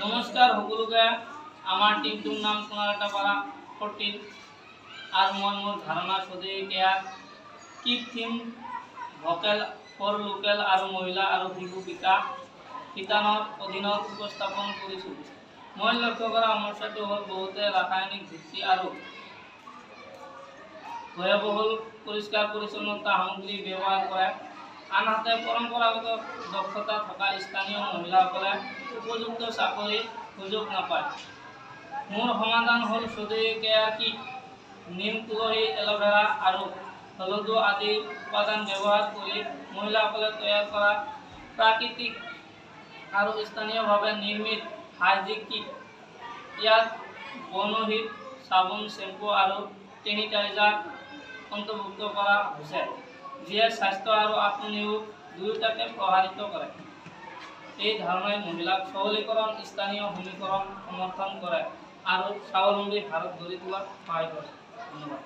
নমস্কাৰ সকলোকে। আমাৰ টিমটোৰ নাম সোণাৰাটাপাৰা 14 আৰু মই মোৰ ধাৰণা সদৰীয়া keep them vocal for local আৰু মহিলা আৰু শিশু বিকাশ শিতানৰ অধীনত উপস্থাপন কৰিছোঁ। মই লক্ষ্য কৰা সমস্যাটো হ'ল বহুতে ৰাসায়নিক ভিত্তি আৰু ব্যয়বহুল পৰিষ্কাৰ পৰিচ্ছন্নতা সামগ্ৰী ব্যৱহাৰ কৰে, আনহাতে পৰম্পৰাগত দক্ষতা থকা স্থানীয় মহিলাসকলে উপযুক্ত চাকৰিৰ সুযোগ নাপায়। মোৰ সমাধান হ'ল সদৰীয়া কিট, নিম, তুলসী, এল'ভেৰা আৰু হলদু আদি উপাদান ব্যৱহাৰ কৰি মহিলাসকলে তৈয়াৰ কৰা প্ৰাকৃতিক আৰু স্থানীয়ভাৱে নিৰ্মিত হাইজিন কিট। ইয়াত বনৌষধি, চাবোন, শ্বেম্পু আৰু চেনিটাইজাৰ অন্তৰ্ভুক্ত কৰা হৈছে, যিয়ে স্বাস্থ্য আৰু আত্মনিয়োগ দুয়োটাকে প্ৰভাৱিত কৰে। এই ধাৰণাই মহিলাক সবলীকৰণ, স্থানীয় সমীকৰণ সমৰ্থন কৰে আৰু স্বাৱলম্বী ভাৰত গঢ়ি তোলাত সহায় কৰে। ধন্যবাদ।